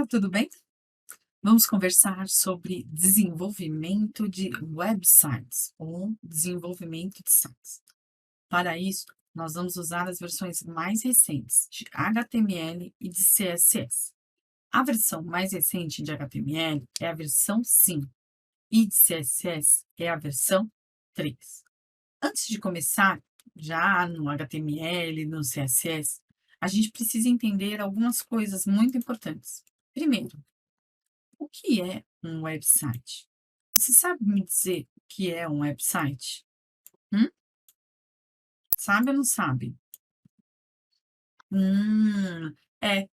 tudo bem? Vamos conversar sobre desenvolvimento de websites ou desenvolvimento de sites. Para isso, nós vamos usar as versões mais recentes de HTML e de CSS. A versão mais recente de HTML é a versão 5 e de CSS é a versão 3. Antes de começar, já no HTML e no CSS, a gente precisa entender algumas coisas muito importantes. Primeiro, o que é um website? Você sabe me dizer o que é um website? Hum? Sabe ou não sabe? É.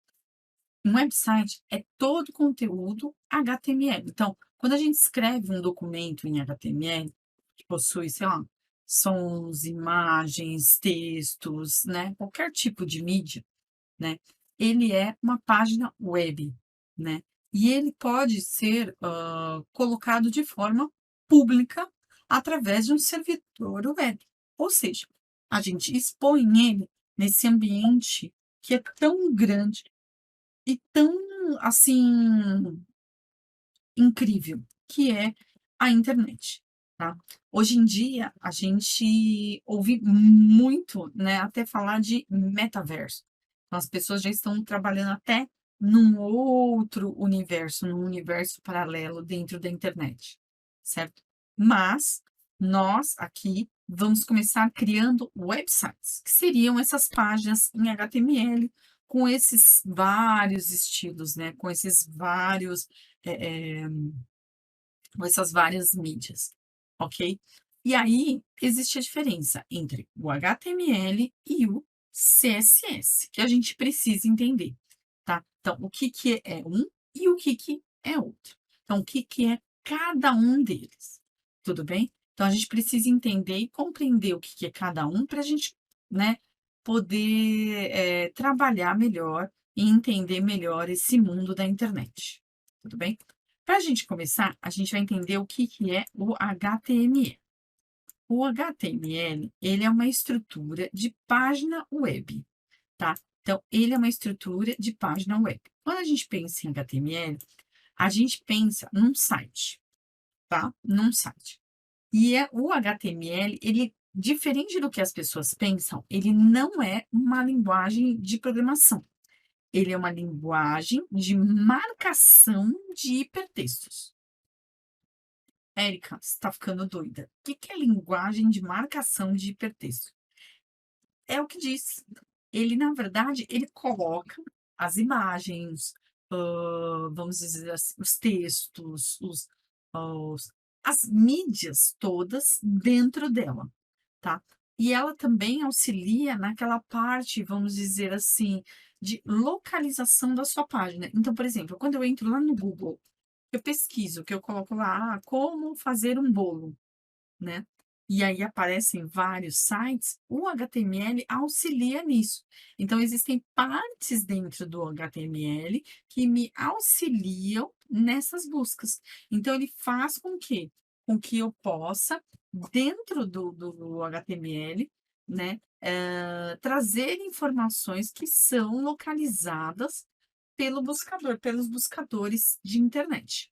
Um website é todo conteúdo HTML. Então, quando a gente escreve um documento em HTML, que possui, sei lá, sons, imagens, textos, né, qualquer tipo de mídia, né, ele é uma página web, né, e ele pode ser colocado de forma pública através de um servidor web. Ou seja, a gente expõe ele nesse ambiente que é tão grande e tão, assim, incrível, que é a internet, tá. Hoje em dia, a gente ouve muito, né, até falar de metaverso. Então as pessoas já estão trabalhando até num outro universo, num universo paralelo dentro da internet, certo. Mas nós aqui vamos começar criando websites, que seriam essas páginas em HTML, com esses vários estilos, né, com esses vários, eh eh com essas várias mídias, ok? E aí, existe a diferença entre o HTML e o CSS, que a gente precisa entender, tá? Então, o que que é um e o que é outro. Então, o que que é cada um deles, tudo bem? Então, a gente precisa entender e compreender o que que é cada um para a gente, né, poder, trabalhar melhor e entender melhor esse mundo da internet, tudo bem? Para a gente começar, a gente vai entender o que que é o HTML. O HTML, ele é uma estrutura de página web, tá? Então, ele é uma estrutura de página web. Quando a gente pensa em HTML, a gente pensa num site, tá? Num site. E o HTML, ele, diferente do que as pessoas pensam, ele não é uma linguagem de programação. Ele é uma linguagem de marcação de hipertextos. Érica, você está ficando doida. O que que é linguagem de marcação de hipertexto? É o que diz. Ele, na verdade, ele coloca as imagens, vamos dizer assim, os textos, as mídias todas dentro dela, tá? E ela também auxilia naquela parte, vamos dizer assim, de localização da sua página. Então, por exemplo, quando eu entro lá no Google, eu pesquiso, que eu coloco lá, como fazer um bolo, né? E aí aparecem vários sites, o HTML auxilia nisso. Então, existem partes dentro do HTML que me auxiliam nessas buscas. Então, ele faz com que eu possa, dentro do HTML, né, trazer informações que são localizadas pelo buscador, pelos buscadores de internet,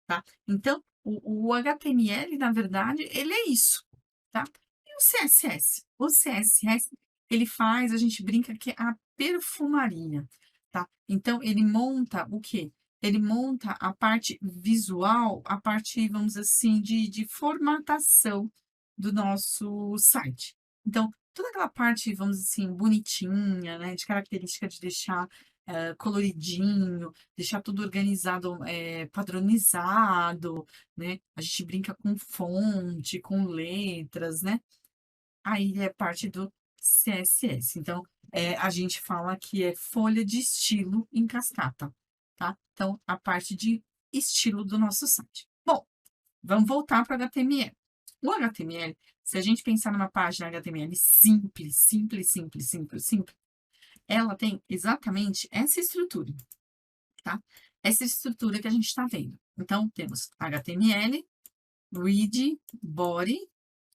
tá? Então, o HTML, na verdade, ele é isso, tá? E o CSS? O CSS, ele faz, a gente brinca que é a perfumaria, tá? Então, ele monta o quê? Ele monta a parte visual, a parte, vamos dizer assim, de formatação do nosso site. Então, toda aquela parte, vamos dizer assim, bonitinha, né, de característica de deixar coloridinho, deixar tudo organizado, padronizado, né? A gente brinca com fonte, com letras, né? Aí é parte do CSS. Então, a gente fala que é folha de estilo em cascata, tá? Então, a parte de estilo do nosso site. Bom, vamos voltar para o HTML. O HTML, se a gente pensar numa página HTML simples, simples, simples, simples, simples, ela tem exatamente essa estrutura, tá? Essa estrutura que a gente está vendo. Então, temos HTML, read, body,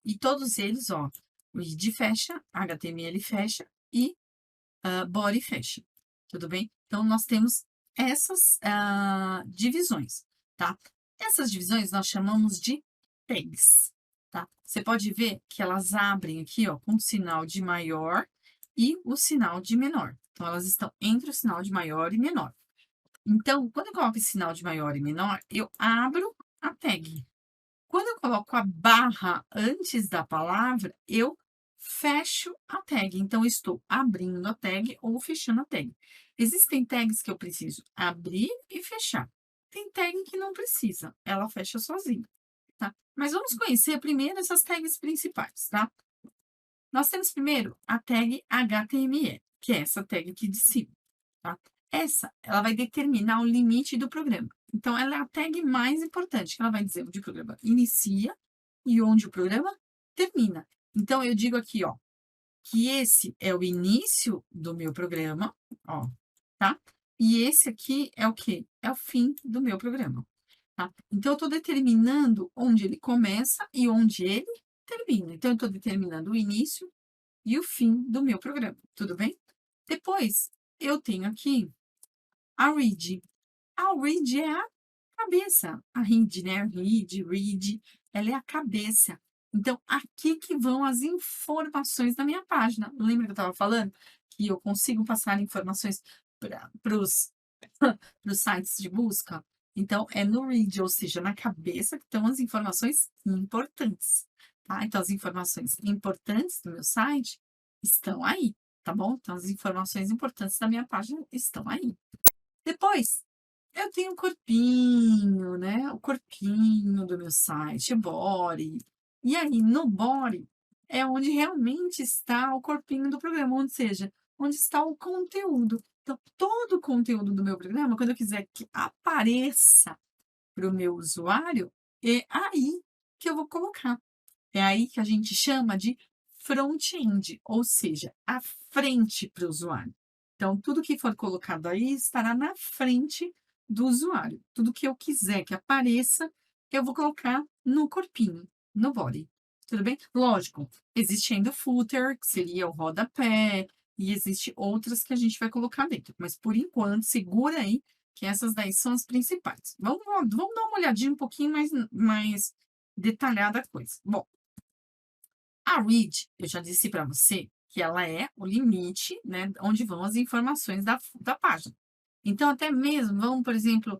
e todos eles, ó, read fecha, HTML fecha e body fecha, tudo bem? Então, nós temos essas, divisões, tá. Essas divisões nós chamamos de tags, tá. Você pode ver que elas abrem aqui, ó, com o sinal de maior e o sinal de menor. Então elas estão entre o sinal de maior e menor. Então, quando eu coloco esse sinal de maior e menor, eu abro a tag. Quando eu coloco a barra antes da palavra, eu fecho a tag. Então, eu estou abrindo a tag ou fechando a tag. Existem tags que eu preciso abrir e fechar. Tem tag que não precisa, ela fecha sozinha, tá? Mas vamos conhecer primeiro essas tags principais, tá? Nós temos primeiro a tag HTML, que é essa tag aqui de cima, tá? Essa, ela vai determinar o limite do programa. Então, ela é a tag mais importante, que ela vai dizer onde o programa inicia e onde o programa termina. Então, eu digo aqui, ó, que esse é o início do meu programa, ó, tá? E esse aqui é o quê? É o fim do meu programa, tá? Então, eu estou determinando onde ele começa e onde ele termina. Então, eu estou determinando o início e o fim do meu programa, tudo bem? Depois, eu tenho aqui a read. A read é a cabeça. A read, né? Read, ela é a cabeça. Então, aqui que vão as informações da minha página. Lembra que eu estava falando que eu consigo passar informações para os sites de busca? Então, é no read, ou seja, na cabeça que estão as informações importantes, tá? Então, as informações importantes do meu site estão aí, tá bom? Então, as informações importantes da minha página estão aí. Depois, eu tenho o corpinho, né, o corpinho do meu site, o body. E aí, no body, é onde realmente está o corpinho do programa, ou seja, onde está o conteúdo. Então, todo o conteúdo do meu programa, quando eu quiser que apareça para o meu usuário, é aí que eu vou colocar. É aí que a gente chama de front-end, ou seja, a frente para o usuário. Então, tudo que for colocado aí estará na frente do usuário. Tudo que eu quiser que apareça, eu vou colocar no corpinho, no body. Tudo bem? Lógico, existe ainda o footer, que seria o rodapé, e existe outras que a gente vai colocar dentro. Mas, por enquanto, segura aí que essas daí são as principais. Vamos dar uma olhadinha um pouquinho mais detalhada a coisa. Bom, a read, eu já disse para você que ela é o limite, né, onde vão as informações da página. Então, até mesmo, vamos, por exemplo,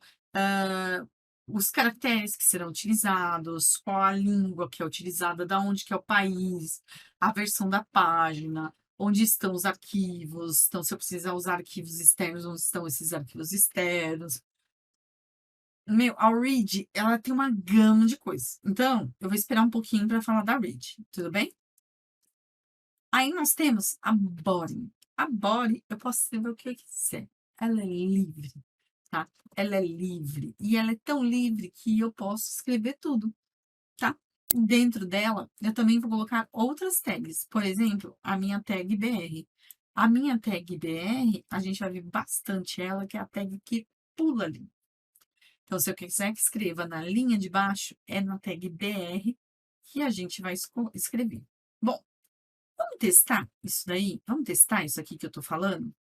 os caracteres que serão utilizados, qual a língua que é utilizada, da onde que é o país, a versão da página, onde estão os arquivos, então, se eu precisar usar arquivos externos, onde estão esses arquivos externos. Meu, a read, ela tem uma gama de coisas. Então, eu vou esperar um pouquinho para falar da read, tudo bem? Aí nós temos a body. A body, eu posso escrever o que eu quiser. Ela é livre, tá? Ela é livre. E ela é tão livre que eu posso escrever tudo, tá? Dentro dela, eu também vou colocar outras tags. Por exemplo, a minha tag BR. A minha tag BR, a gente vai ver bastante ela, que é a tag que pula ali. Então, se eu quiser que escreva na linha de baixo, é na tag BR que a gente vai escrever. Bom, vamos testar isso daí? Vamos testar isso aqui que eu estou falando?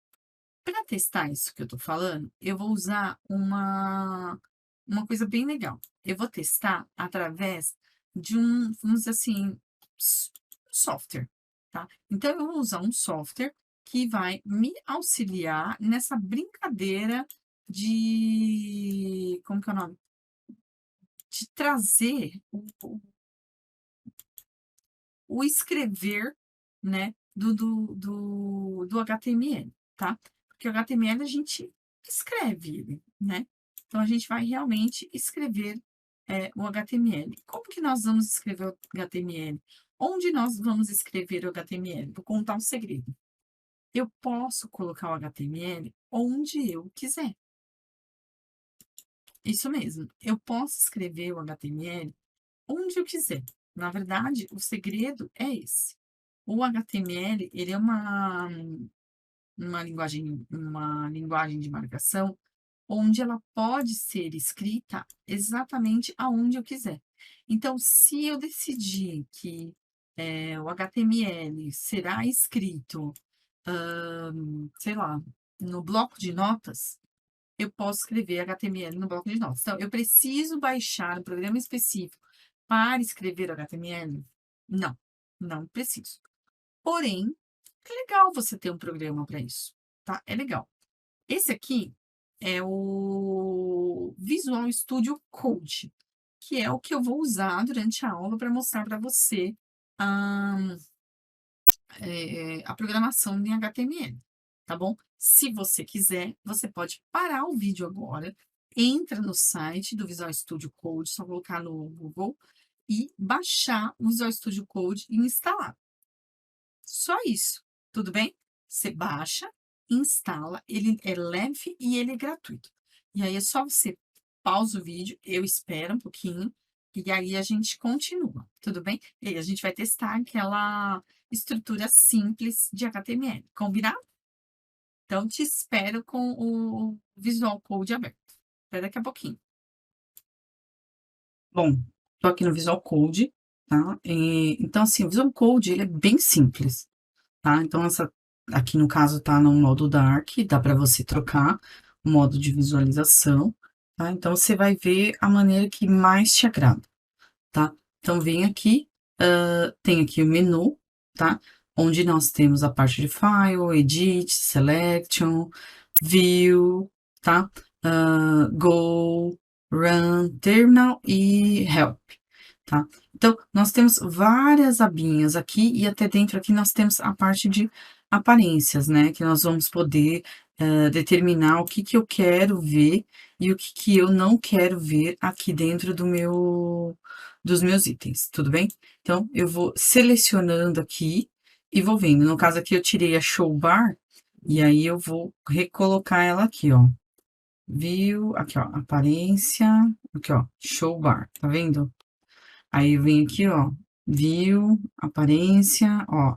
Para testar isso que eu estou falando, eu vou usar uma coisa bem legal. Eu vou testar através de vamos dizer assim, software, tá? Então, eu vou usar um software que vai me auxiliar nessa brincadeira de, como que é o nome? De trazer o escrever, né, do HTML, tá? Porque o HTML a gente escreve ele, né? Então, a gente vai realmente escrever o HTML. Como que nós vamos escrever o HTML? Onde nós vamos escrever o HTML? Vou contar um segredo. Eu posso colocar o HTML onde eu quiser. Isso mesmo. Eu posso escrever o HTML onde eu quiser. Na verdade, o segredo é esse. O HTML, ele é uma linguagem de marcação onde ela pode ser escrita exatamente aonde eu quiser. Então, se eu decidir que o HTML será escrito, sei lá, no bloco de notas, eu posso escrever HTML no bloco de notas. Então, eu preciso baixar um programa específico para escrever HTML? Não, não preciso. Porém, é legal você ter um programa para isso, tá? É legal. Esse aqui é o Visual Studio Code, que é o que eu vou usar durante a aula para mostrar para você a, a programação em HTML, tá bom? Se você quiser, você pode parar o vídeo agora, entra no site do Visual Studio Code, só colocar no Google e baixar o Visual Studio Code e instalar. Só isso, tudo bem? Você baixa, instala, ele é leve e ele é gratuito. E aí é só você pausa o vídeo, eu espero um pouquinho, e aí a gente continua, tudo bem? E aí a gente vai testar aquela estrutura simples de HTML, combinado? Então, te espero com o Visual Code aberto. Até daqui a pouquinho. Bom, tô aqui no Visual Code, tá? Então, assim, o Visual Code, ele é bem simples. Tá? Então, essa aqui no caso tá no modo Dark, dá para você trocar o modo de visualização, tá? Então, você vai ver a maneira que mais te agrada, tá? Então, vem aqui, tem aqui o menu, tá? Onde nós temos a parte de File, Edit, Selection, View, tá? Go, Run, Terminal e Help, tá? Então, nós temos várias abinhas aqui e até dentro aqui nós temos a parte de aparências, né? Que nós vamos poder determinar o que que eu quero ver e o que que eu não quero ver aqui dentro dos meus itens, tudo bem? Então, eu vou selecionando aqui e vou vendo. No caso aqui, eu tirei a show bar e aí eu vou recolocar ela aqui, ó. View, aqui, ó, aparência, aqui, ó, show bar, tá vendo? Aí eu venho aqui, ó, view, aparência, ó,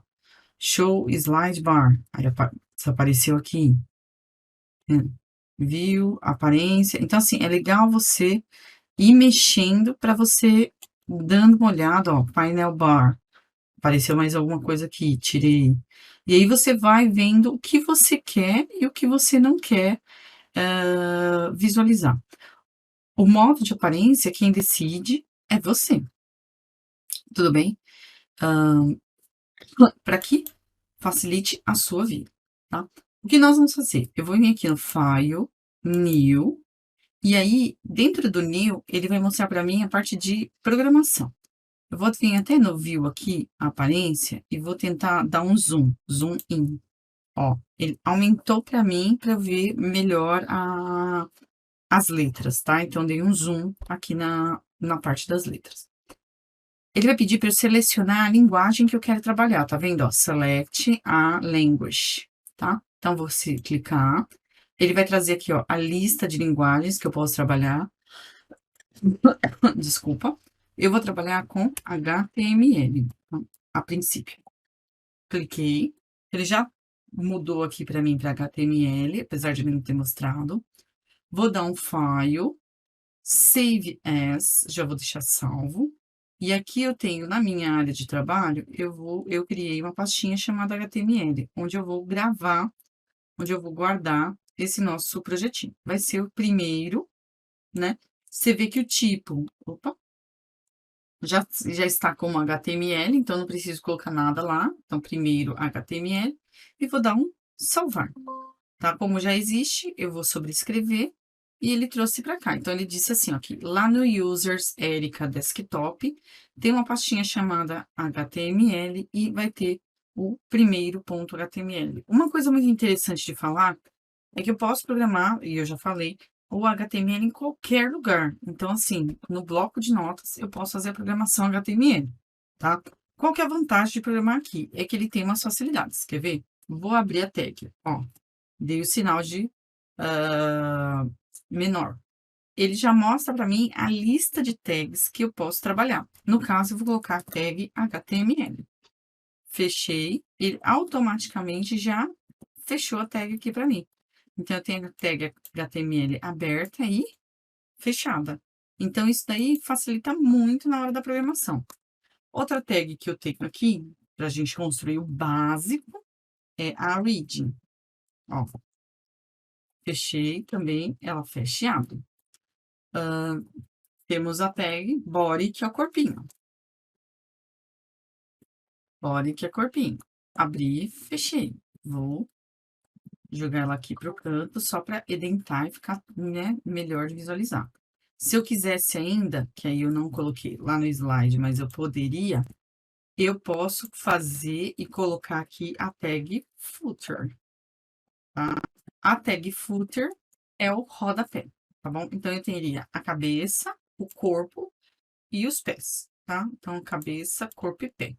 show slide bar. Aí desapareceu aqui. View, aparência. Então, assim, é legal você ir mexendo para você dando uma olhada, ó, painel bar. Apareceu mais alguma coisa aqui, tirei. E aí você vai vendo o que você quer e o que você não quer visualizar. O modo de aparência, quem decide é você. Tudo bem? Para que facilite a sua vida, tá? O que nós vamos fazer? Eu vou vir aqui no File, New, e aí, dentro do New, ele vai mostrar para mim a parte de programação. Eu vou vir até no View aqui, a aparência, e vou tentar dar um zoom in. Ó, ele aumentou para mim, para eu ver melhor as letras, tá? Então, dei um zoom aqui na parte das letras. Ele vai pedir para eu selecionar a linguagem que eu quero trabalhar, tá vendo? Ó, select a language, tá? Então, vou clicar. Ele vai trazer aqui, ó, a lista de linguagens que eu posso trabalhar. Desculpa. Eu vou trabalhar com HTML, tá? A princípio. Cliquei. Ele já mudou aqui para mim para HTML, apesar de ele não ter mostrado. Vou dar um file, save as, já vou deixar salvo. E aqui eu tenho, na minha área de trabalho, eu criei uma pastinha chamada HTML, onde eu vou gravar, onde eu vou guardar esse nosso projetinho. Vai ser o primeiro, né? Você vê que o tipo, opa, já está como HTML, então não preciso colocar nada lá. Então, primeiro HTML, e vou dar um salvar, tá? Como já existe, eu vou sobrescrever, e ele trouxe para cá. Então, ele disse assim, ó, que lá no Users Erica Desktop, tem uma pastinha chamada HTML e vai ter o primeiro ponto HTML. Uma coisa muito interessante de falar é que eu posso programar, e eu já falei, o HTML em qualquer lugar. Então, assim, no bloco de notas, eu posso fazer a programação HTML, tá? Qual que é a vantagem de programar aqui? É que ele tem umas facilidades, quer ver? Vou abrir a tag, ó, dei o sinal de menor. Ele já mostra para mim a lista de tags que eu posso trabalhar. No caso, eu vou colocar tag HTML. Fechei, ele automaticamente já fechou a tag aqui para mim. Então, eu tenho a tag HTML aberta e fechada. Então, isso daí facilita muito na hora da programação. Outra tag que eu tenho aqui, para a gente construir o básico, é a reading. Ó, fechei também, ela fecha e abre. Temos a tag body, que é o corpinho. Body, que é corpinho. Abri, fechei. Vou jogar ela aqui pro canto, só para edentar e ficar, né, melhor de visualizar. Se eu quisesse ainda, que aí eu não coloquei lá no slide, mas eu poderia, eu posso fazer e colocar aqui a tag footer, tá? A tag footer é o rodapé, tá bom? Então, eu teria a cabeça, o corpo e os pés, tá? Então, cabeça, corpo e pé,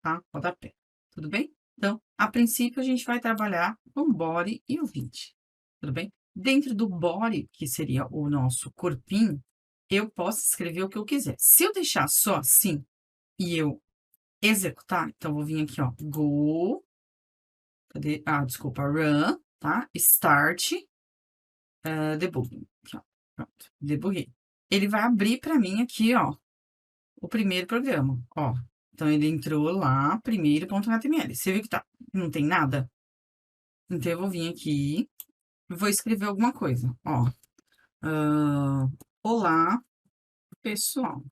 tá? Rodapé, tudo bem? Então, a princípio, a gente vai trabalhar com o body e o 20, tudo bem? Dentro do body, que seria o nosso corpinho, eu posso escrever o que eu quiser. Se eu deixar só assim e eu executar, então, vou vir aqui, ó, go, cadê? Ah, desculpa, run, tá? Start, debugging, aqui, ó, pronto, debuguei. Ele vai abrir para mim aqui, ó, o primeiro programa, ó. Então, ele entrou lá, primeiro.html. Você viu que tá, não tem nada? Então, eu vou vir aqui, vou escrever alguma coisa, ó. Olá, pessoal.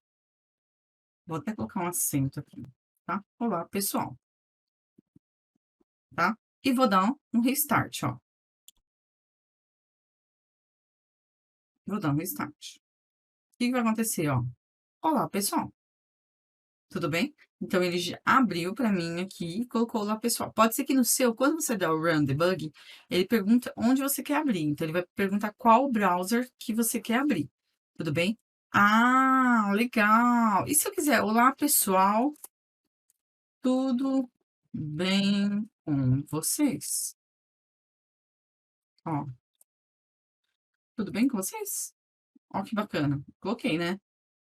Vou até colocar um acento aqui, tá? Olá, pessoal, tá? E vou dar um restart, ó. Vou dar um restart. O que que vai acontecer, ó? Olá, pessoal. Tudo bem? Então, ele já abriu para mim aqui e colocou lá, pessoal. Pode ser que no seu, quando você der o run debug, ele pergunta onde você quer abrir. Então, ele vai perguntar qual browser que você quer abrir. Tudo bem? Ah, legal. E se eu quiser, olá, pessoal, tudo bem com vocês? Ó, tudo bem com vocês? Ó, que bacana. Coloquei, né?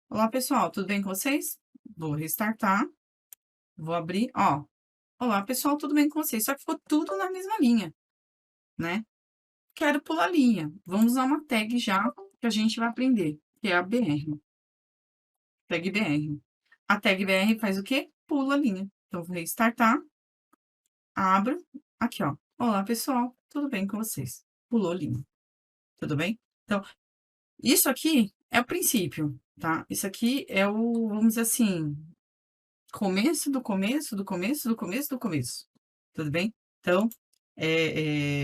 Olá, pessoal, tudo bem com vocês? Vou restartar. Vou abrir, ó. Olá, pessoal, tudo bem com vocês? Só que ficou tudo na mesma linha, né? Quero pular linha. Vamos usar uma tag já que a gente vai aprender, que é a BR. Tag BR. A tag BR faz o quê? Pula a linha. Então, vou restartar, abro, aqui, ó. Olá, pessoal, tudo bem com vocês? Pulou linha. Tudo bem? Então, isso aqui é o princípio, tá? Isso aqui é o, vamos dizer assim, começo do começo, do começo, do começo, do começo. Tudo bem? Então,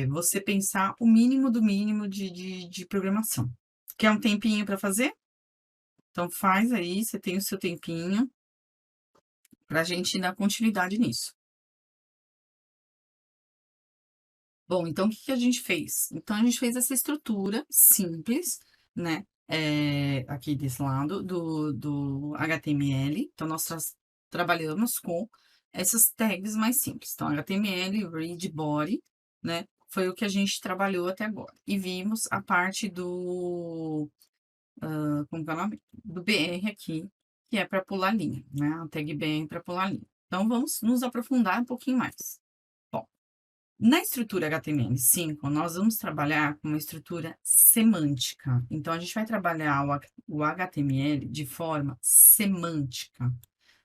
você pensar o mínimo do mínimo de programação. Quer um tempinho para fazer? Então, faz aí, você tem o seu tempinho para a gente dar continuidade nisso. Bom, então, o que que a gente fez? Então, a gente fez essa estrutura simples, né? Aqui desse lado do HTML. Então, nós trabalhamos com essas tags mais simples. Então, HTML, read body, né? Foi o que a gente trabalhou até agora. E vimos a parte como que é o nome? Do BR aqui, que é para pular linha, né? A tag BR para pular linha. Então, vamos nos aprofundar um pouquinho mais. Bom, na estrutura HTML5, nós vamos trabalhar com uma estrutura semântica. Então, a gente vai trabalhar o HTML de forma semântica,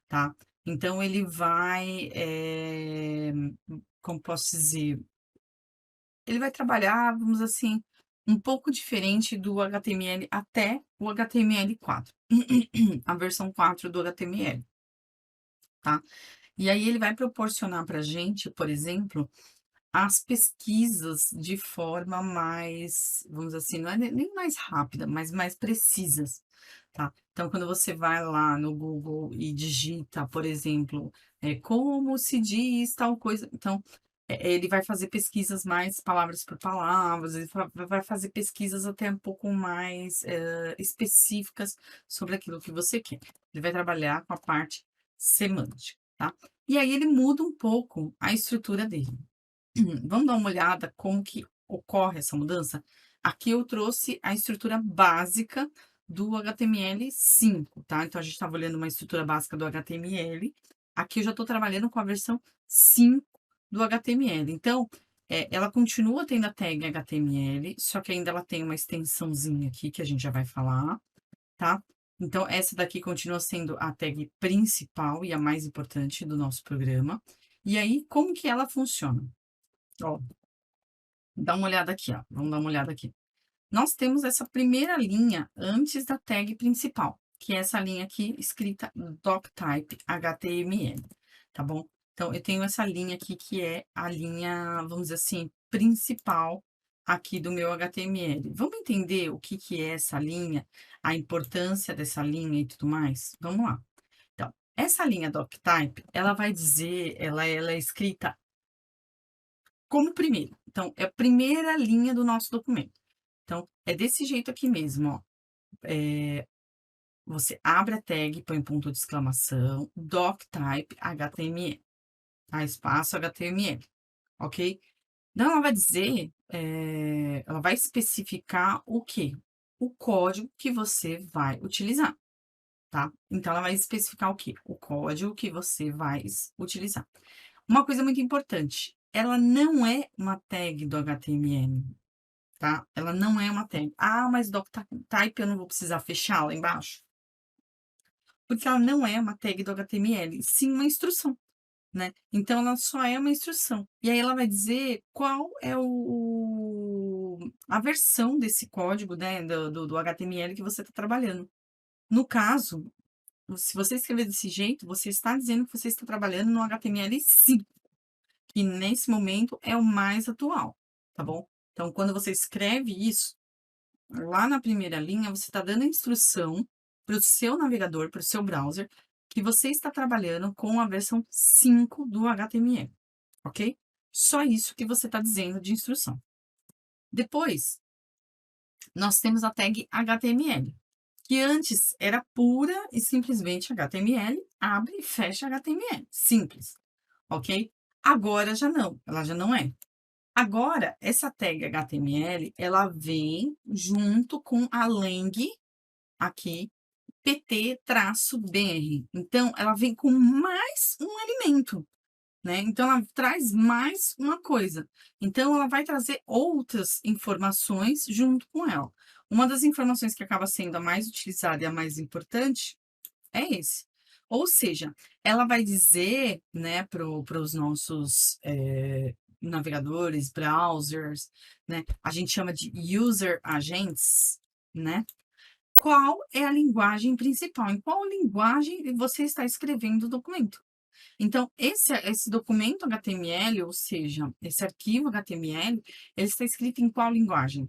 tá? Então, ele vai, como posso dizer, ele vai trabalhar, vamos dizer assim, um pouco diferente do HTML até o HTML4, a versão 4 do HTML, tá? E aí, ele vai proporcionar para a gente, por exemplo, as pesquisas de forma mais, vamos dizer assim, não é nem mais rápida, mas mais precisas, tá? Então, quando você vai lá no Google e digita, por exemplo, como se diz tal coisa, então, ele vai fazer pesquisas mais palavras por palavras, ele vai fazer pesquisas até um pouco mais específicas sobre aquilo que você quer. Ele vai trabalhar com a parte semântica, tá? E aí ele muda um pouco a estrutura dele. Vamos dar uma olhada como que ocorre essa mudança? Aqui eu trouxe a estrutura básica do HTML5, tá? Então, a gente estava olhando uma estrutura básica do HTML. Aqui eu já estou trabalhando com a versão 5 do HTML. Então, ela continua tendo a tag HTML, só que ainda ela tem uma extensãozinha aqui, que a gente já vai falar, tá? Então, essa daqui continua sendo a tag principal e a mais importante do nosso programa. E aí, como que ela funciona? Ó, Dá uma olhada aqui, ó, vamos dar uma olhada aqui. Nós temos essa primeira linha antes da tag principal, que é essa linha aqui escrita doctype HTML, tá bom? Então, eu tenho essa linha aqui que é a linha, vamos dizer assim, principal aqui do meu HTML. Vamos entender o que que é essa linha, a importância dessa linha e tudo mais? Vamos lá. Então, essa linha doctype, ela vai dizer, ela é escrita como primeiro. Então, é a primeira linha do nosso documento. Então, é desse jeito aqui mesmo, ó. Você abre a tag, põe ponto de exclamação, doctype HTML, tá? Espaço HTML, ok? Então, ela vai dizer, ela vai especificar o quê? O código que você vai utilizar, tá? Então, ela vai especificar o quê? O código que você vai utilizar. Uma coisa muito importante, ela não é uma tag do HTML, tá? Ela não é uma tag. Ah, mas doctype eu não vou precisar fechar lá embaixo? Porque ela não é uma tag do HTML, sim uma instrução, né? Então, ela só é uma instrução. E aí ela vai dizer qual é a versão desse código, né, do HTML que você está trabalhando. No caso, se você escrever desse jeito, você está dizendo que você está trabalhando no HTML5, que nesse momento é o mais atual, tá bom? Então, quando você escreve isso, lá na primeira linha, você está dando a instrução para o seu navegador, para o seu browser, que você está trabalhando com a versão 5 do HTML, ok? Só isso que você está dizendo de instrução. Depois, nós temos a tag HTML, que antes era pura e simplesmente HTML, abre e fecha HTML, simples, ok? Agora já não, ela já não é. Agora, essa tag HTML, ela vem junto com a lang aqui, pt-br. Então, ela vem com mais um alimento, né? Então, ela traz mais uma coisa. Então, ela vai trazer outras informações junto com ela. Uma das informações que acaba sendo a mais utilizada e a mais importante é esse. Ou seja, ela vai dizer, né, para os nossos navegadores, browsers, né? A gente chama de user agents, né? Qual é a linguagem principal? Em qual linguagem você está escrevendo o documento? Então, esse documento HTML, ou seja, esse arquivo HTML, ele está escrito em qual linguagem?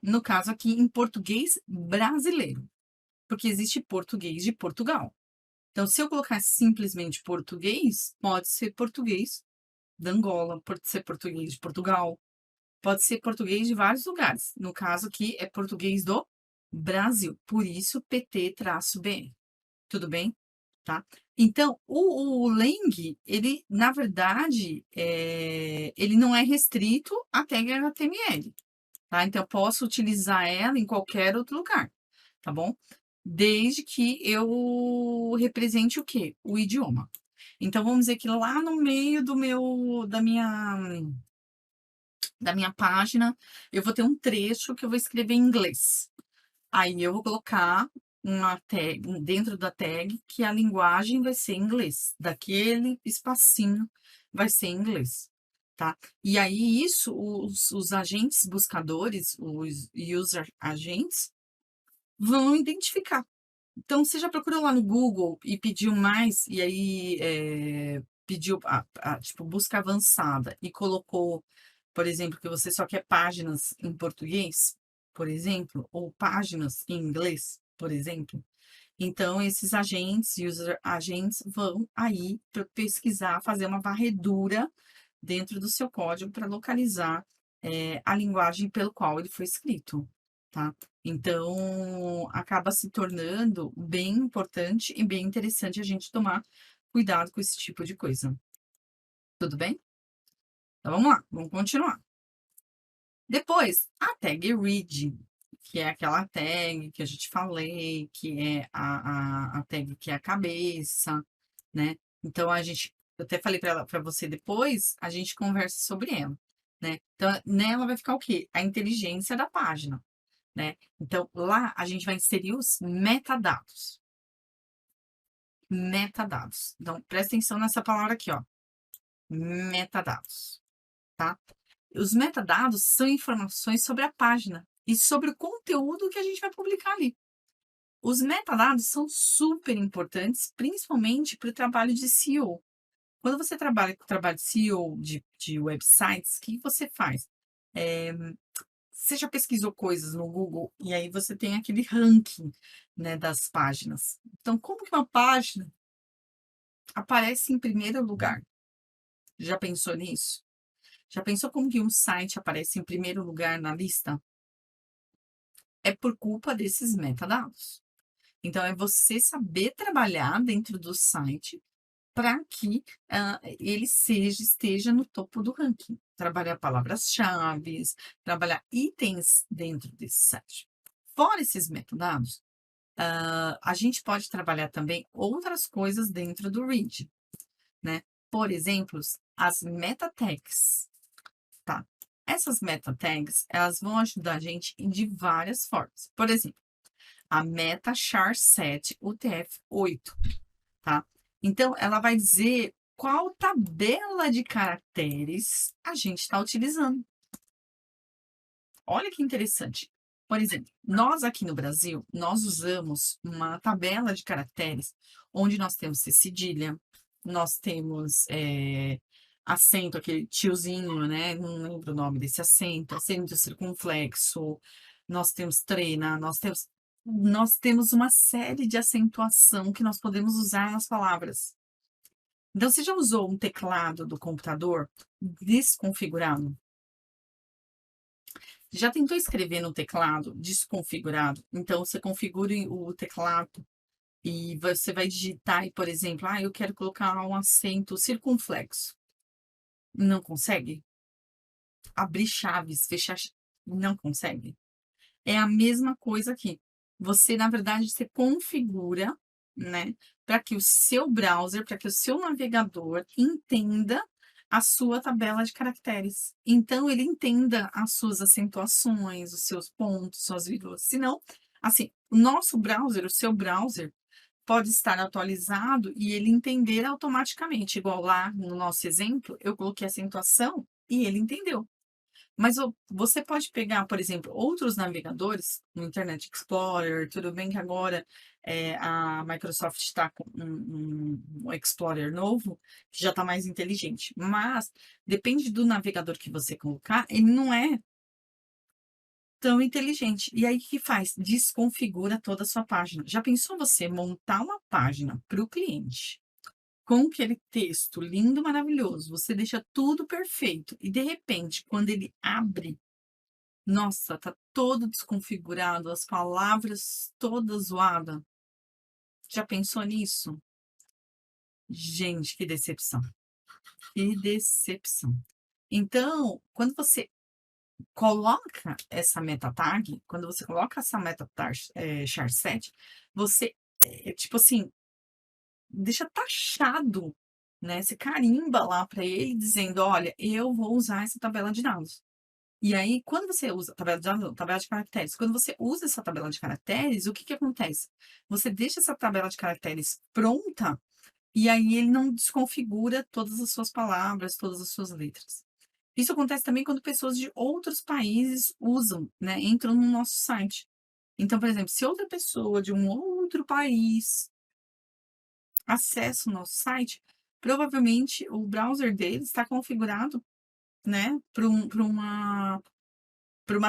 No caso aqui, em português brasileiro, porque existe português de Portugal. Então, se eu colocar simplesmente português, pode ser português da Angola, pode ser português de Portugal, pode ser português de vários lugares. No caso aqui, é português do Brasil, por isso PT-BR. Tudo bem? Tá? Então, o Lang, ele, na verdade, ele não é restrito à tag HTML, tá? Então, eu posso utilizar ela em qualquer outro lugar, tá bom? Desde que eu represente o quê? O idioma. Então, vamos dizer que lá no meio da minha página, eu vou ter um trecho que eu vou escrever em inglês. Aí eu vou colocar uma tag, dentro da tag, que a linguagem vai ser inglês. Daquele espacinho vai ser inglês, tá? E aí isso, os agentes buscadores, os user agents, vão identificar. Então, você já procurou lá no Google e pediu mais, e aí pediu, tipo, busca avançada e colocou, por exemplo, que você só quer páginas em português, por exemplo, ou páginas em inglês, por exemplo. Então, esses agentes, user agents, vão aí pesquisar, fazer uma varredura dentro do seu código para localizar a linguagem pelo qual ele foi escrito, tá? Então, acaba se tornando bem importante e bem interessante a gente tomar cuidado com esse tipo de coisa. Tudo bem? Então, vamos lá, vamos continuar. Depois, a tag read, que é aquela tag que a gente falei, que é a tag que é a cabeça, né? Então, eu até falei para você depois, a gente conversa sobre ela, né? Então, nela vai ficar o quê? A inteligência da página, né? Então, lá a gente vai inserir os metadados. Metadados. Então, presta atenção nessa palavra aqui, ó. Metadados, tá? Os metadados são informações sobre a página e sobre o conteúdo que a gente vai publicar ali. Os metadados são super importantes, principalmente para o trabalho de SEO. Quando você trabalha com o trabalho de SEO de websites, o que você faz? Eh, Você já pesquisou coisas no Google e aí você tem aquele ranking, né, das páginas. Então, como que uma página aparece em primeiro lugar? Já pensou nisso? Já pensou como que um site aparece em primeiro lugar na lista? É por culpa desses metadados. Então, é você saber trabalhar dentro do site para que ele esteja no topo do ranking. Trabalhar palavras-chaves, trabalhar itens dentro desse site. Fora esses metadados, a gente pode trabalhar também outras coisas dentro do Read, né? Por exemplo, as meta tags, tá? Essas meta tags, elas vão ajudar a gente de várias formas. Por exemplo, a meta char 7 UTF-8, tá? Então, ela vai dizer qual tabela de caracteres a gente está utilizando. Olha que interessante. Por exemplo, nós aqui no Brasil, nós usamos uma tabela de caracteres onde nós temos cedilha, nós temos acento, aquele tiozinho, né? Não lembro o nome desse acento, acento circunflexo, nós temos trena, nós temos uma série de acentuação que nós podemos usar nas palavras. Então, você já usou um teclado do computador desconfigurado? Já tentou escrever no teclado desconfigurado? Então, você configura o teclado e você vai digitar e, por exemplo, eu quero colocar um acento circunflexo. Não consegue? Abrir chaves, fechar, não consegue? É a mesma coisa aqui. Você, na verdade, você configura, né, para que o seu browser, para que o seu navegador entenda a sua tabela de caracteres. Então, ele entenda as suas acentuações, os seus pontos, suas vírgulas. Senão, assim, o nosso browser, o seu browser, pode estar atualizado e ele entender automaticamente. Igual lá no nosso exemplo, eu coloquei acentuação e ele entendeu. Mas você pode pegar, por exemplo, outros navegadores, no Internet Explorer, tudo bem que agora a Microsoft está com um Explorer novo, que já está mais inteligente, mas depende do navegador que você colocar, ele não é tão inteligente. E aí, o que faz? Desconfigura toda a sua página. Já pensou você montar uma página para o cliente com aquele texto lindo, maravilhoso, você deixa tudo perfeito e, de repente, quando ele abre, nossa, tá todo desconfigurado, as palavras toda zoada. Já pensou nisso? Gente, que decepção, que decepção. Então, quando você coloca essa meta tag, quando você coloca essa meta tag, char7, você, tipo assim, deixa taxado, né, você carimba lá para ele dizendo: "Olha, eu vou usar essa tabela de dados". E aí, quando você usa tabela de dados não, tabela de caracteres. Quando você usa essa tabela de caracteres, o que que acontece? Você deixa essa tabela de caracteres pronta, e aí ele não desconfigura todas as suas palavras, todas as suas letras. Isso acontece também quando pessoas de outros países usam, né, entram no nosso site. Então, por exemplo, se outra pessoa de um outro país acessa o nosso site, provavelmente o browser dele está configurado, né, para uma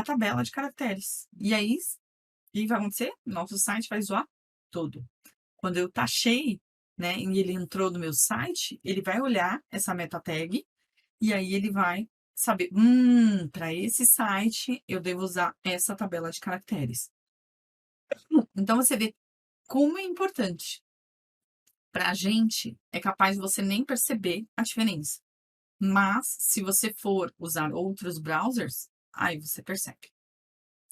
tabela de caracteres. E aí, o que vai acontecer? Nosso site vai zoar todo. Quando eu taxei, né, e ele entrou no meu site, ele vai olhar essa meta tag e aí ele vai saber, para esse site eu devo usar essa tabela de caracteres. Então você vê como é importante. Para a gente, é capaz de você nem perceber a diferença. Mas, se você for usar outros browsers, aí você percebe.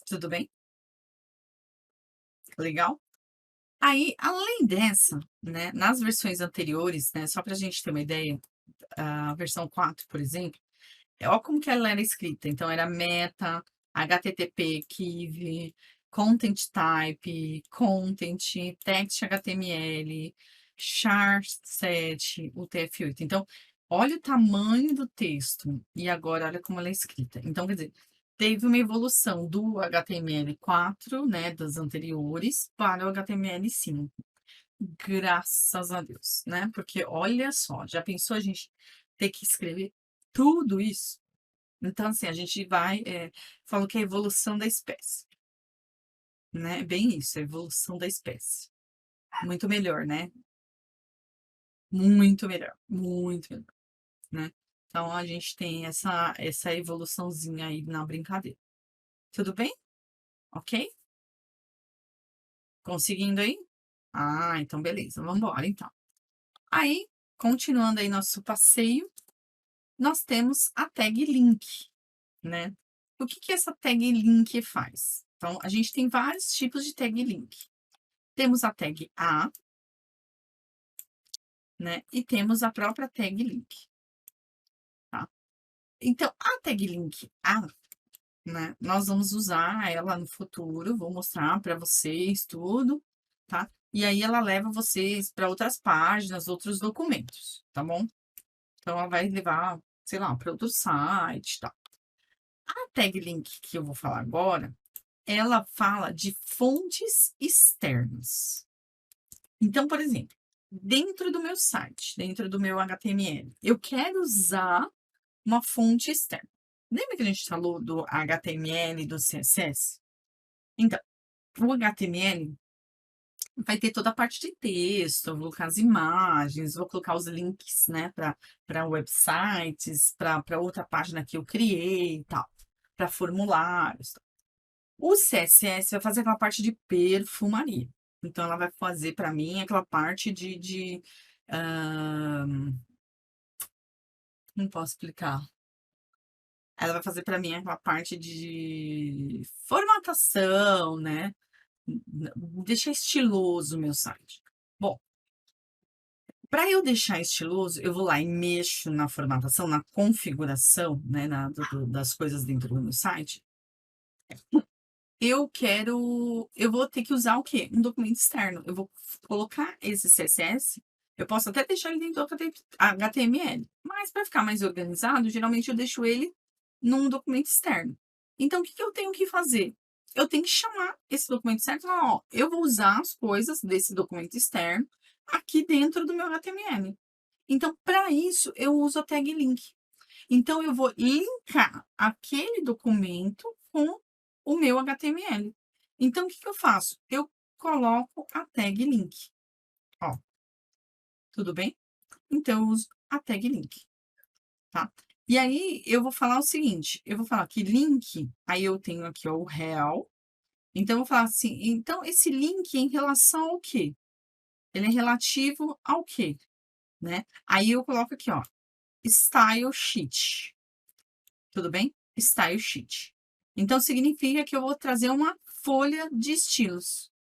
Tudo bem? Legal? Aí, além dessa, né, nas versões anteriores, né, só para a gente ter uma ideia, a versão 4, por exemplo, ó como que ela era escrita. Então, era meta, HTTP, Kiv, content type, content, text HTML, char7, UTF-8. Então, Olha o tamanho do texto e agora olha como ela é escrita. Então, quer dizer, teve uma evolução do HTML4, né, das anteriores, para o HTML5. Graças a Deus, né, porque olha só, já pensou a gente ter que escrever tudo isso? Então, assim, a gente vai, falam que é a evolução da espécie, né, bem isso, a evolução da espécie. Muito melhor, né, muito melhor, né. Então a gente tem essa evoluçãozinha aí na brincadeira. Tudo bem? Ok? Conseguindo aí? Ah, então beleza, vamos embora então. Aí, continuando aí nosso passeio, nós temos a tag link, né. O que que essa tag link faz? Então, a gente tem vários tipos de tag link. Temos a tag A, né, e temos a própria tag link, tá. Então, a tag link A, né, nós vamos usar ela no futuro, vou mostrar para vocês tudo, tá. E aí ela leva vocês para outras páginas, outros documentos, tá bom. Então ela vai levar, sei lá, para outro site, tal. A tag link que eu vou falar agora, ela fala de fontes externas. Então, por exemplo, dentro do meu site, dentro do meu HTML, eu quero usar uma fonte externa. Lembra que a gente falou do HTML e do CSS? Então, o HTML vai ter toda a parte de texto, eu vou colocar as imagens, vou colocar os links, né, para websites, para outra página que eu criei e tal, para formulários. O CSS vai fazer aquela parte de perfumaria. Então, ela vai fazer para mim aquela parte hã, como posso explicar? Ela vai fazer para mim aquela parte de formatação, né, deixar estiloso o meu site. Bom, para eu deixar estiloso, eu vou lá e mexo na formatação, na configuração, né, das coisas dentro do meu site. Eu vou ter que usar o quê? Um documento externo. Eu vou colocar esse CSS, eu posso até deixar ele dentro do HTML, mas para ficar mais organizado, geralmente eu deixo ele num documento externo. Então, o que que eu tenho que fazer? Eu tenho que chamar esse documento externo e falar: "Ó, eu vou usar as coisas desse documento externo aqui dentro do meu HTML". Então, para isso, eu uso a tag link. Então, eu vou linkar aquele documento com o meu HTML. Então, o que que eu faço? Eu coloco a tag link. Ó, tudo bem? Então, eu uso a tag link, tá? E aí, eu vou falar o seguinte: eu vou falar que link, aí eu tenho aqui, ó, o rel. Então, eu vou falar assim: então, esse link é em relação ao quê? Ele é relativo ao quê? Né? Aí eu coloco aqui, ó, style sheet. Tudo bem? Style sheet. Então, significa que eu vou trazer uma folha de estilos.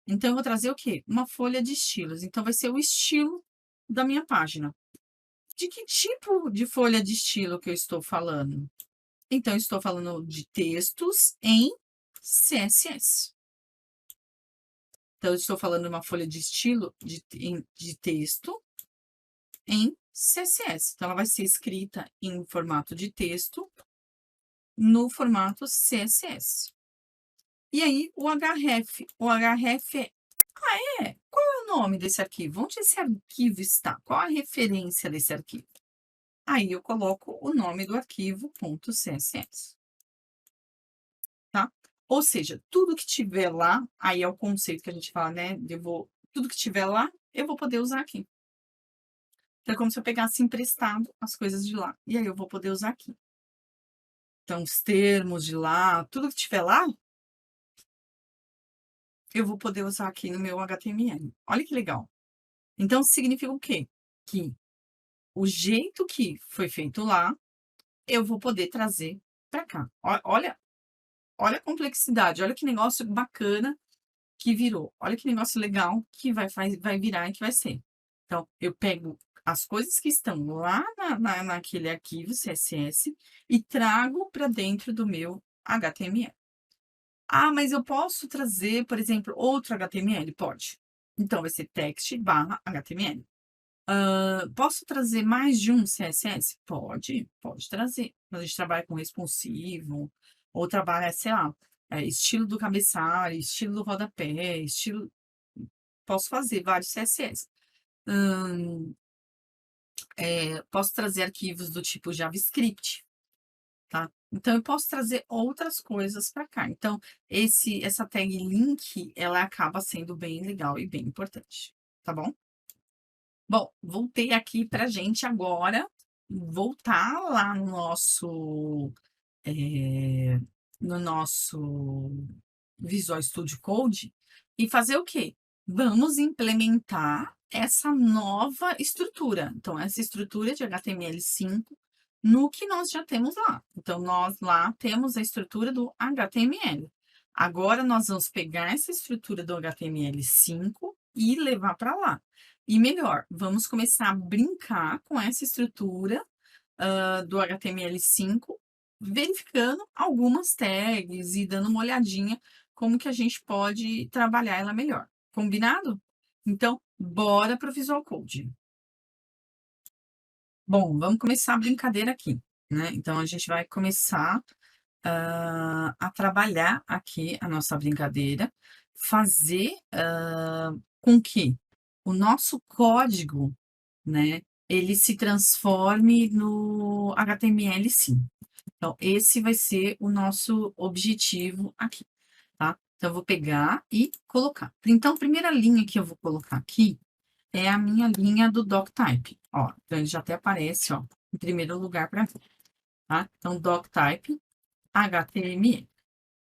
Então, eu vou trazer o quê? Uma folha de estilos. Então, vai ser o estilo da minha página. De que tipo de folha de estilo que eu estou falando? Então, eu estou falando de textos em CSS. Então, eu estou falando de uma folha de estilo de texto em CSS. Então, ela vai ser escrita em formato de texto no formato CSS. E aí, o href. O href qual é o nome desse arquivo? Onde esse arquivo está? Qual a referência desse arquivo? Aí eu coloco o nome do arquivo .css, tá? Ou seja, tudo que tiver lá, aí é o conceito que a gente fala, né? Tudo que tiver lá, eu vou poder usar aqui. Então, é como se eu pegasse emprestado as coisas de lá. E aí eu vou poder usar aqui. Então, os termos de lá, tudo que tiver lá, eu vou poder usar aqui no meu HTML. Olha que legal. Então, significa o quê? Que o jeito que foi feito lá, eu vou poder trazer para cá. Olha a complexidade, olha que negócio bacana que virou. Olha que negócio legal que vai virar e que vai ser. Então, eu pego as coisas que estão lá naquele arquivo CSS e trago para dentro do meu HTML. Ah, mas eu posso trazer, por exemplo, outro HTML? Pode. Então, vai ser text/HTML. Posso trazer mais de um CSS? Pode trazer. Quando a gente trabalha com responsivo, ou trabalha, sei lá, estilo do cabeçalho, estilo do rodapé, estilo posso fazer vários CSS. Hã, posso trazer arquivos do tipo JavaScript, tá. Então eu posso trazer outras coisas para cá. Então essa tag link, ela acaba sendo bem legal e bem importante, tá bom? Bom, voltei aqui pra gente agora voltar lá eh, no nosso Visual Studio Code e fazer o quê? Vamos implementar essa nova estrutura. Então, essa estrutura de HTML5 no que nós já temos lá. Então, nós lá temos a estrutura do HTML. Agora, nós vamos pegar essa estrutura do HTML5 e levar para lá. E melhor, vamos começar a brincar com essa estrutura do HTML5, verificando algumas tags e dando uma olhadinha como que a gente pode trabalhar ela melhor. Combinado? Então, bora para o Visual Code. Bom, vamos começar a brincadeira aqui, né? Então, a gente vai começar a trabalhar aqui a nossa brincadeira, fazer com que o nosso código, né, ele se transforme no HTML5. Então, esse vai ser o nosso objetivo aqui, tá? Então, eu vou pegar e colocar. Então, a primeira linha que eu vou colocar aqui é a minha linha do doctype. Ó, então ele já até aparece, ó, em primeiro lugar para mim, tá? Então, doctype HTML,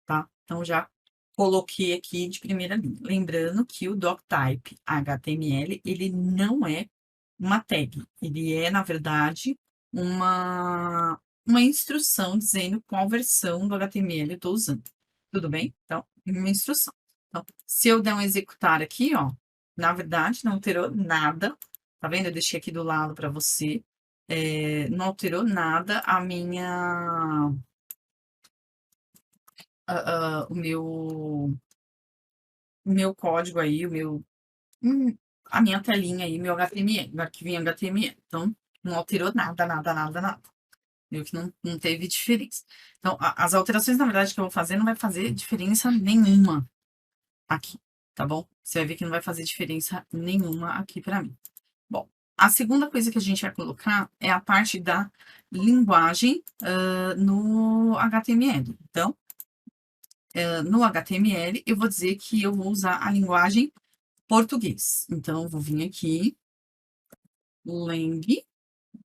tá? Então, já coloquei aqui de primeira linha. Lembrando que o doctype HTML, ele não é uma tag, ele é, na verdade, uma instrução dizendo qual versão do HTML eu estou usando. Tudo bem? Então, uma instrução. Então, se eu der um executar aqui, ó, na verdade, não alterou nada. Tá vendo? Eu deixei aqui do lado para você. Não alterou nada a minha o meu código aí, a minha telinha aí, meu HTML, meu arquivinho HTML. Então, não alterou nada, nada, nada, nada. Viu que não teve diferença. Então, as alterações, na verdade, que eu vou fazer, não vai fazer diferença nenhuma aqui, tá bom? Você vai ver que não vai fazer diferença nenhuma aqui para mim. Bom, a segunda coisa que a gente vai colocar é a parte da linguagem no HTML. Então, no HTML, eu vou dizer que eu vou usar a linguagem português. Então, eu vou vir aqui, lang,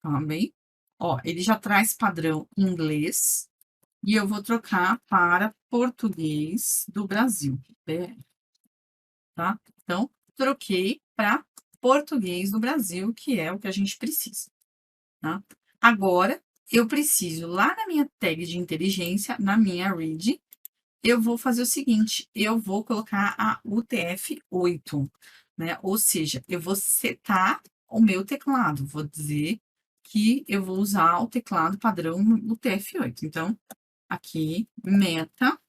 tá bem? Ó, ele já traz padrão inglês e eu vou trocar para português do Brasil, tá? Então, troquei para português do Brasil, que é o que a gente precisa, tá? Agora, eu preciso, lá na minha tag de inteligência, na minha read, eu vou fazer o seguinte, eu vou colocar a UTF-8, né? Ou seja, eu vou setar o meu teclado, vou dizer que eu vou usar o teclado padrão UTF-8. Então, aqui, meta,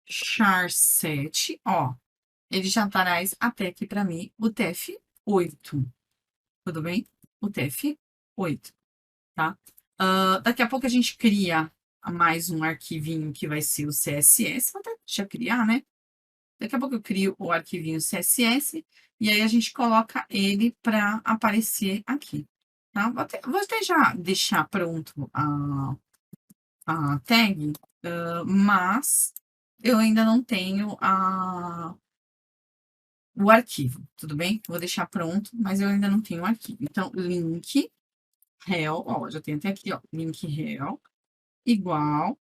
char7, ó, ele já traz até aqui para mim o TF8, tudo bem? O TF8, tá? Daqui a pouco a gente cria mais um arquivinho que vai ser o CSS, vou até deixar criar, né? Daqui a pouco eu crio o arquivinho CSS e aí a gente coloca ele para aparecer aqui, tá? Vou até já deixar pronto a tag, mas eu ainda não tenho o arquivo, tudo bem? Vou deixar pronto, mas eu ainda não tenho o arquivo. Então, link rel, ó, já tem até aqui, ó, link rel igual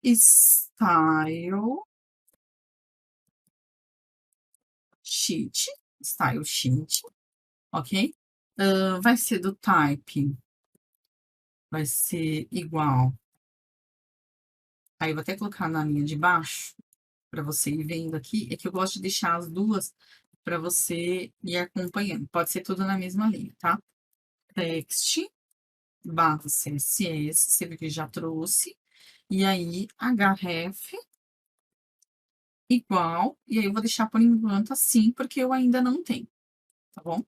style sheet, style sheet, ok? Vai ser do type, vai ser igual. Aí, eu vou até colocar na linha de baixo, para você ir vendo aqui. É que eu gosto de deixar as duas para você ir acompanhando. Pode ser tudo na mesma linha, tá? Text, barra CSS, você viu que já trouxe. E aí, href igual. E aí, eu vou deixar por enquanto assim, porque eu ainda não tenho, tá bom?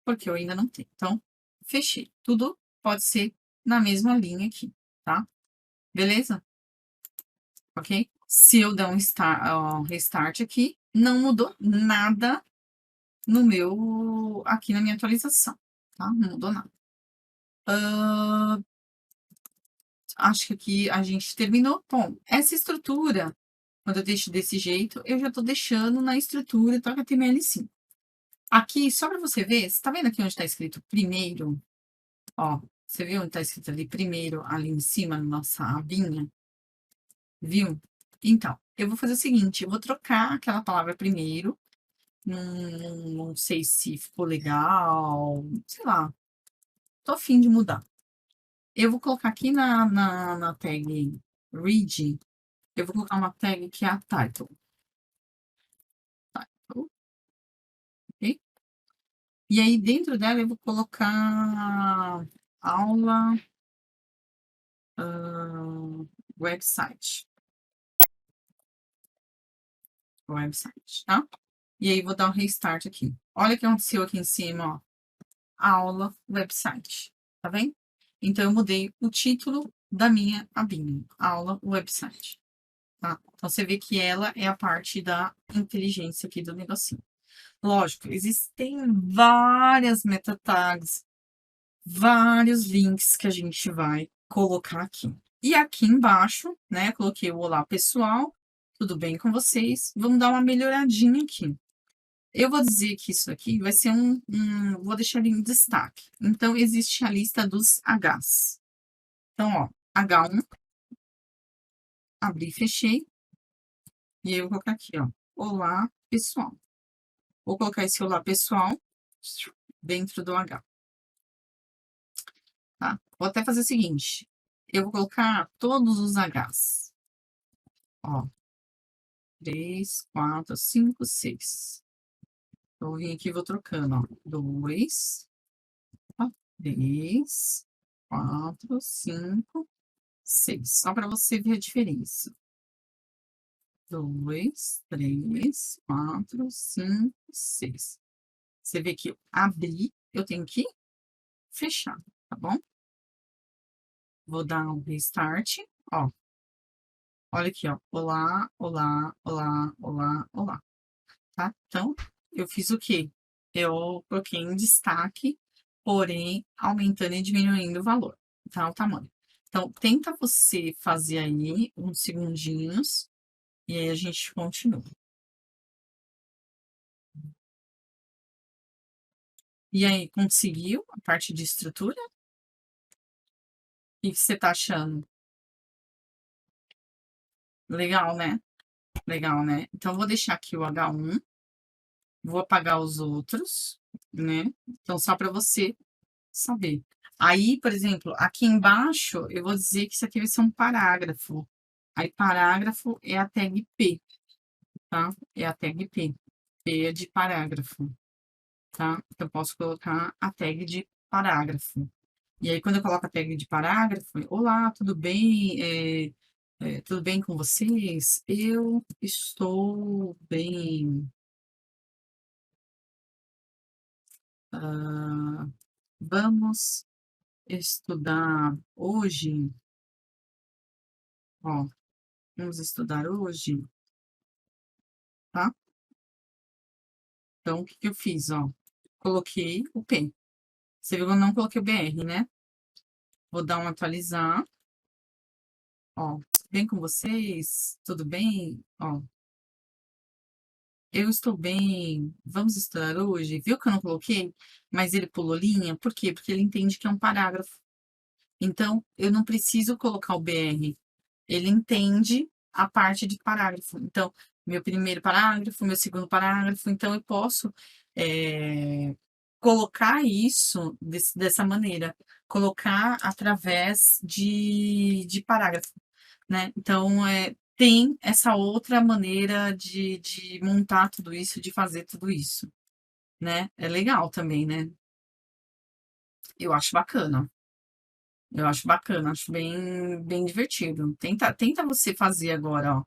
Porque eu ainda não tenho. Então, fechei. Tudo pode ser na mesma linha aqui, tá? Beleza? Ok? Se eu der um restart aqui, não mudou nada no meu, aqui na minha atualização, tá? Não mudou nada. Acho que aqui a gente terminou. Bom, essa estrutura, quando eu deixo desse jeito, eu já tô deixando na estrutura do HTML5. Aqui, só para você ver, você tá vendo aqui onde está escrito primeiro? Ó, você viu onde está escrito ali primeiro, ali em cima, na nossa abinha? Viu? Então, eu vou fazer o seguinte, eu vou trocar aquela palavra primeiro, não sei se ficou legal, sei lá, tô a fim de mudar. Eu vou colocar aqui na tag read, eu vou colocar uma tag que é a title. Title, ok? E aí, dentro dela, eu vou colocar aula website. Website, tá? E aí, vou dar um restart aqui. Olha o que aconteceu aqui em cima, ó. Aula website, tá vendo? Então, eu mudei o título da minha abinha, aula website, tá? Então, você vê que ela é a parte da inteligência aqui do negocinho. Lógico, existem várias meta tags, vários links que a gente vai colocar aqui. E aqui embaixo, né, coloquei o olá pessoal, tudo bem com vocês? Vamos dar uma melhoradinha aqui. Eu vou dizer que isso aqui vai ser vou deixar ele em destaque. Então, existe a lista dos Hs. Então, ó, H1, abri e fechei. E aí eu vou colocar aqui, ó, olá pessoal. Vou colocar esse olá pessoal dentro do H. Tá? Vou até fazer o seguinte, eu vou colocar todos os Hs. Ó, 3, 4, 5, 6. Eu vou vir aqui e vou trocando, ó, 2, 3, 4, 5, 6. Só para você ver a diferença. 2, 3, 4, 5, 6. Você vê que eu abri, eu tenho que fechar, tá bom? Vou dar um restart, ó. Olha aqui, ó. Olá, olá, olá, olá, olá. Tá? Então, eu fiz o quê? Eu coloquei em destaque, porém, aumentando e diminuindo o valor, tá? O tamanho. Então, tenta você fazer aí uns segundinhos e aí a gente continua. E aí, conseguiu a parte de estrutura? O que você tá achando? Legal, né? Legal, né? Então, eu vou deixar aqui o H1, vou apagar os outros, né? Então, só para você saber. Aí, por exemplo, aqui embaixo, eu vou dizer que isso aqui vai ser um parágrafo. Aí, parágrafo é a tag P, tá? É a tag P. P é de parágrafo, tá? Então, eu posso colocar a tag de parágrafo. E aí, quando eu coloco a tag de parágrafo, olá, tudo bem? Tudo bem com vocês? Eu estou bem. Ah, vamos estudar hoje. Ó, vamos estudar hoje, tá? Então, o que que eu fiz, ó? Coloquei o P. Você viu que eu não coloquei o BR, né? Vou dar um atualizar. Ó, bem com vocês? Tudo bem? Ó, eu estou bem. Vamos estudar hoje? Viu que eu não coloquei? Mas ele pulou linha. Por quê? Porque ele entende que é um parágrafo. Então, eu não preciso colocar o BR. Ele entende a parte de parágrafo. Então, meu primeiro parágrafo, meu segundo parágrafo. Então, eu posso colocar isso dessa maneira. Colocar através de parágrafo, né? Então, tem essa outra maneira de montar tudo isso, de fazer tudo isso, né? É legal também, né? Eu acho bacana. Eu acho bacana, acho bem divertido. Tenta você fazer agora, ó,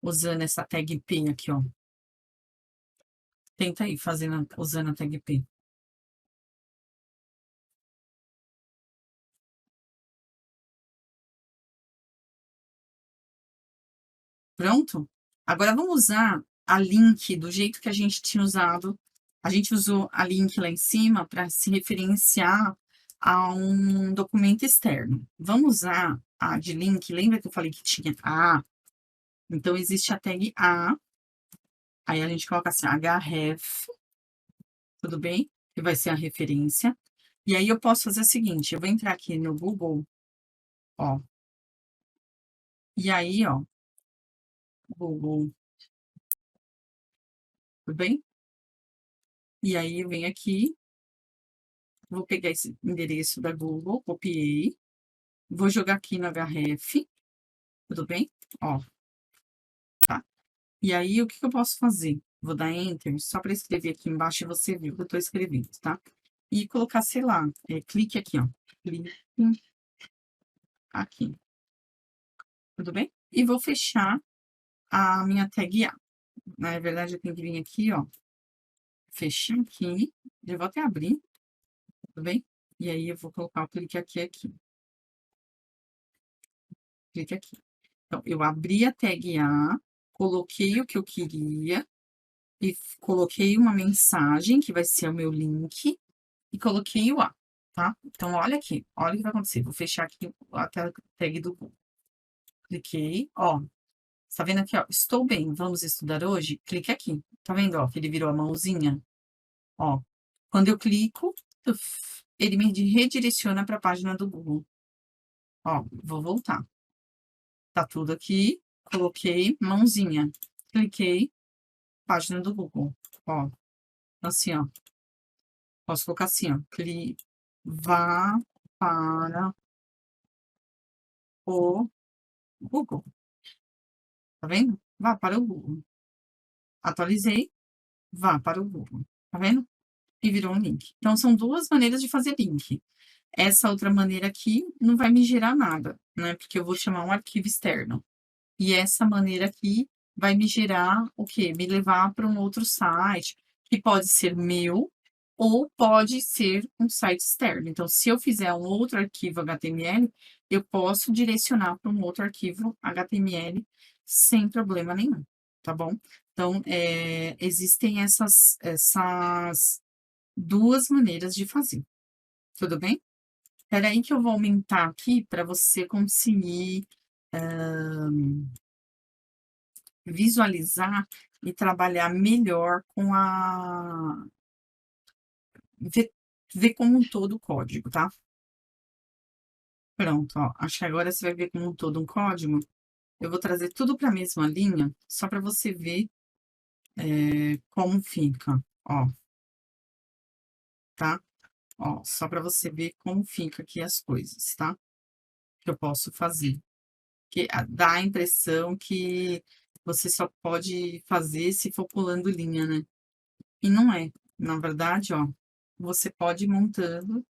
usando essa tag P aqui, ó. Tenta aí, usando a tag P. Pronto? Agora vamos usar a link do jeito que a gente tinha usado. A gente usou a link lá em cima para se referenciar a um documento externo. Vamos usar a de link, lembra que eu falei que tinha a? Então, existe a tag a, aí a gente coloca assim, href, tudo bem? Que vai ser a referência. E aí eu posso fazer o seguinte, eu vou entrar aqui no Google, ó. E aí, ó, Google, tudo bem? E aí eu venho aqui, vou pegar esse endereço da Google, copiei, vou jogar aqui no href, tudo bem? Ó, tá? E aí, o que que eu posso fazer? Vou dar Enter, só para escrever aqui embaixo e você viu que eu tô escrevendo, tá? E colocar, sei lá, clique aqui, ó. Clique aqui, tudo bem? E vou fechar a minha tag A. Na verdade, eu tenho que vir aqui, ó, fechar aqui, eu vou até abrir, tudo bem? E aí, eu vou colocar o clique aqui, clique aqui. Então, eu abri a tag A, coloquei o que eu queria, e coloquei uma mensagem, que vai ser o meu link, e coloquei o A, tá? Então, olha aqui, olha o que vai acontecer. Vou fechar aqui a tag do Google. Cliquei, ó. Tá vendo aqui, ó? Estou bem, vamos estudar hoje? Clique aqui. Tá vendo, ó, que ele virou a mãozinha? Ó. Quando eu clico, ele me redireciona para a página do Google. Ó, vou voltar. Tá tudo aqui. Coloquei mãozinha. Cliquei, página do Google. Ó, assim, ó. Posso colocar assim, ó. Vá para o Google. Tá vendo? Vá para o Google. Atualizei, vá para o Google. Tá vendo? E virou um link. Então, são duas maneiras de fazer link. Essa outra maneira aqui não vai me gerar nada, né? Porque eu vou chamar um arquivo externo. E essa maneira aqui vai me gerar o quê? Me levar para um outro site, que pode ser meu ou pode ser um site externo. Então, se eu fizer um outro arquivo HTML, eu posso direcionar para um outro arquivo HTML sem problema nenhum, tá bom? Então, existem essas duas maneiras de fazer, tudo bem? Espera aí que eu vou aumentar aqui para você conseguir visualizar e trabalhar melhor com a ver, ver como um todo o código, tá? Pronto, ó. Acho que agora você vai ver como um todo um código. Eu vou trazer tudo para a mesma linha, só para você ver como fica, ó, tá? Ó, só para você ver como fica aqui as coisas, tá? Que eu posso fazer. Que dá a impressão que você só pode fazer se for pulando linha, né? E não é. Na verdade, ó, você pode ir montando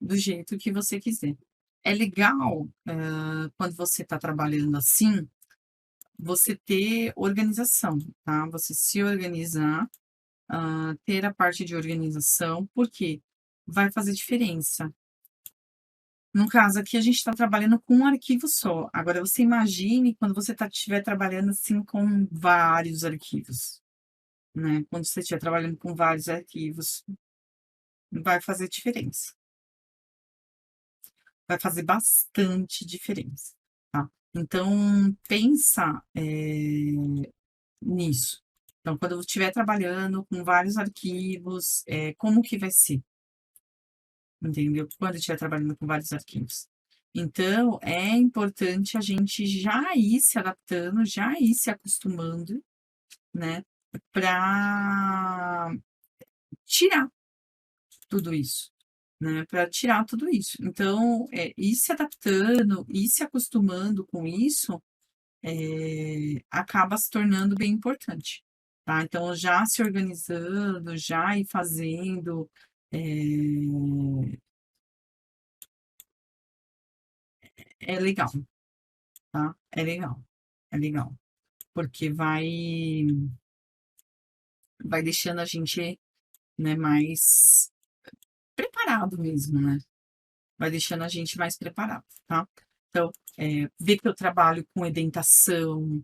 do jeito que você quiser. É legal, quando você está trabalhando assim, você ter organização, tá? Você se organizar, ter a parte de organização, porque vai fazer diferença. No caso aqui, a gente está trabalhando com um arquivo só. Agora, você imagine quando você estiver trabalhando assim com vários arquivos, né? Quando você estiver trabalhando com vários arquivos, vai fazer diferença. Vai fazer bastante diferença, tá? Então, pensa, nisso. Então, quando eu estiver trabalhando com vários arquivos, como que vai ser, entendeu? Quando eu estiver trabalhando com vários arquivos. Então, é importante a gente já ir se adaptando, já ir se acostumando, né, para tirar tudo isso, né, para tirar tudo isso. Então, ir se adaptando, ir se acostumando com isso, acaba se tornando bem importante, tá? Então, já se organizando, já ir fazendo, é legal, tá? É legal, porque vai deixando a gente, né, mais preparado mesmo, né? Vai deixando a gente mais preparado, tá? Então, ver que eu trabalho com edentação,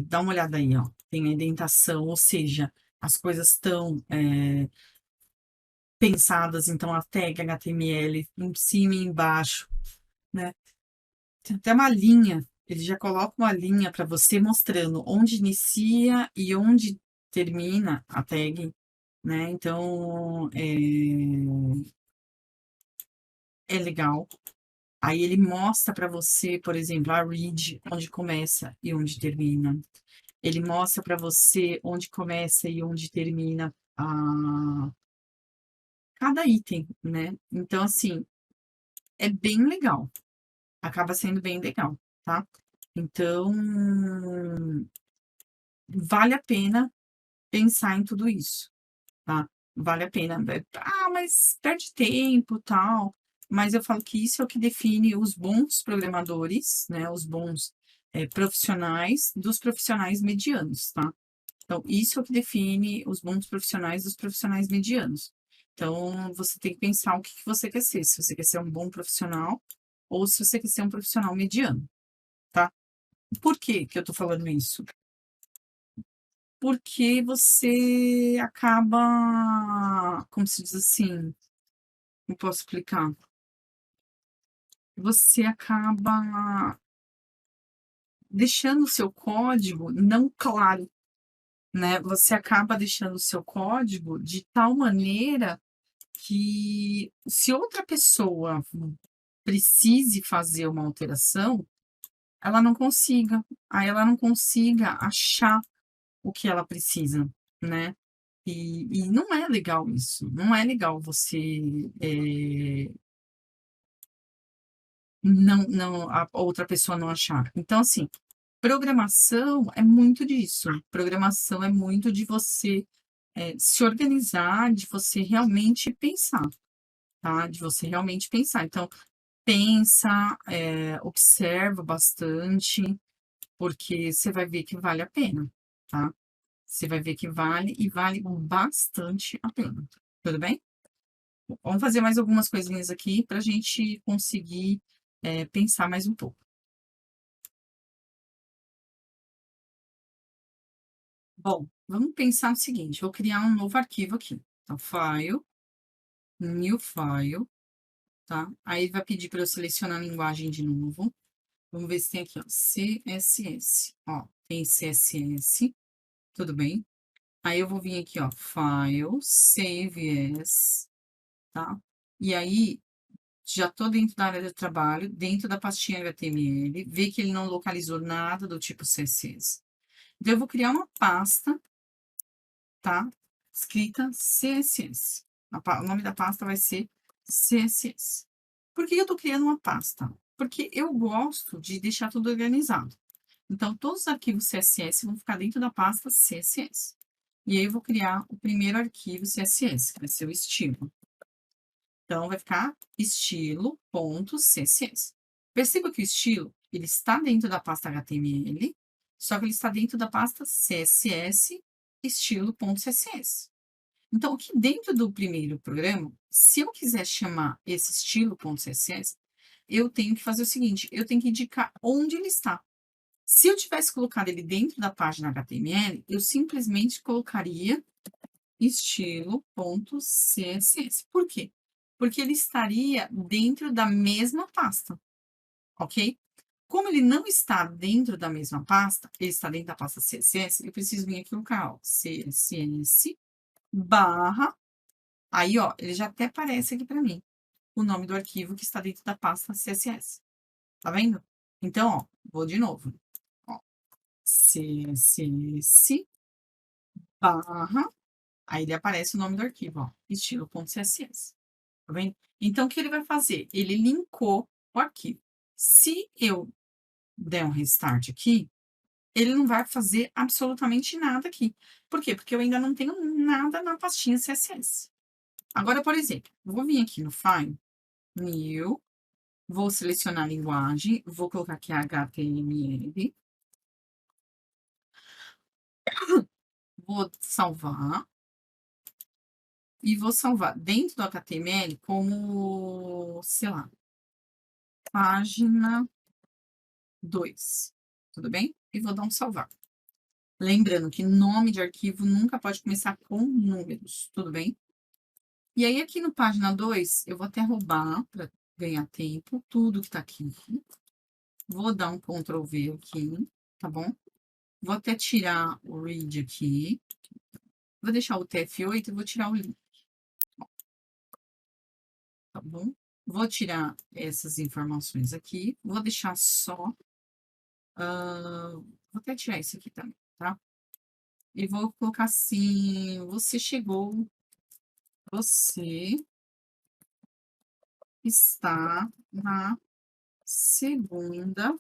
dá uma olhada aí, ó, tem a indentação, ou seja, as coisas estão, pensadas, então a tag HTML em cima e embaixo, né? Tem até uma linha, ele já coloca uma linha para você mostrando onde inicia e onde termina a tag, né? Então, é legal. Aí ele mostra para você, por exemplo, a read, onde começa e onde termina. Ele mostra para você onde começa e onde termina cada item, né? Então, assim, é bem legal. Acaba sendo bem legal, tá? Então, vale a pena pensar em tudo isso, tá? Vale a pena. Mas perde tempo, tal. Mas eu falo que isso é o que define os bons programadores, né? Os bons profissionais dos profissionais medianos, tá? Então, isso é o que define os bons profissionais dos profissionais medianos. Então, você tem que pensar o que você quer ser. Se você quer ser um bom profissional ou se você quer ser um profissional mediano, tá? Por que que eu tô falando isso? Porque você acaba, como se diz assim, como posso explicar? Você acaba deixando o seu código não claro, né? Você acaba deixando o seu código de tal maneira que se outra pessoa precise fazer uma alteração, ela não consiga. Aí ela não consiga achar o que ela precisa, né? E não é legal isso. Não é legal você não a outra pessoa não achar. Então, assim, programação é muito disso. Programação é muito de você se organizar, de você realmente pensar, tá? De você realmente pensar. Então, pensa, observa bastante, porque você vai ver que vale a pena, tá? Você vai ver que vale e vale bastante a pena. Tudo bem? Vamos fazer mais algumas coisinhas aqui para a gente conseguir pensar mais um pouco. Bom, vamos pensar o seguinte: vou criar um novo arquivo aqui. Então, File, New File, tá? Aí ele vai pedir para eu selecionar a linguagem de novo. Vamos ver se tem aqui, ó, CSS. Ó, tem CSS, tudo bem? Aí eu vou vir aqui, ó, File, Save As, tá? E aí, já estou dentro da área de trabalho, dentro da pastinha HTML, vê que ele não localizou nada do tipo CSS. Então, eu vou criar uma pasta, tá? Escrita CSS. O nome da pasta vai ser CSS. Por que eu estou criando uma pasta? Porque eu gosto de deixar tudo organizado. Então, todos os arquivos CSS vão ficar dentro da pasta CSS. E aí, eu vou criar o primeiro arquivo CSS, que vai ser o estilo. Então, vai ficar estilo.css. Perceba que o estilo, ele está dentro da pasta HTML, só que ele está dentro da pasta CSS estilo.css. Então, aqui dentro do primeiro programa, se eu quiser chamar esse estilo.css, eu tenho que fazer o seguinte, eu tenho que indicar onde ele está. Se eu tivesse colocado ele dentro da página HTML, eu simplesmente colocaria estilo.css. Por quê? Porque ele estaria dentro da mesma pasta, ok? Como ele não está dentro da mesma pasta, ele está dentro da pasta CSS, eu preciso vir aqui no canal CSS barra, aí ó, ele já até aparece aqui para mim, o nome do arquivo que está dentro da pasta CSS. Tá vendo? Então, ó, vou de novo. Ó, CSS barra, aí ele aparece o nome do arquivo, ó, estilo.css. Tá vendo? Então, o que ele vai fazer? Ele linkou o arquivo. Se eu der um restart aqui, ele não vai fazer absolutamente nada aqui. Por quê? Porque eu ainda não tenho nada na pastinha CSS. Agora, por exemplo, vou vir aqui no File, New, vou selecionar a linguagem, vou colocar aqui HTML, vou salvar, e vou salvar dentro do HTML como, sei lá, página 2. Tudo bem? e vou dar um salvar. Lembrando que nome de arquivo nunca pode começar com números, tudo bem? E aí, aqui no página 2, eu vou até roubar para ganhar tempo, tudo que tá aqui. Vou dar um Ctrl V aqui, tá bom? Vou até tirar o read aqui. Vou deixar o TF8 e vou tirar o link, tá bom? Vou tirar essas informações aqui. Vou deixar só... vou até tirar isso aqui também, tá? E vou colocar assim, você chegou, você está na segunda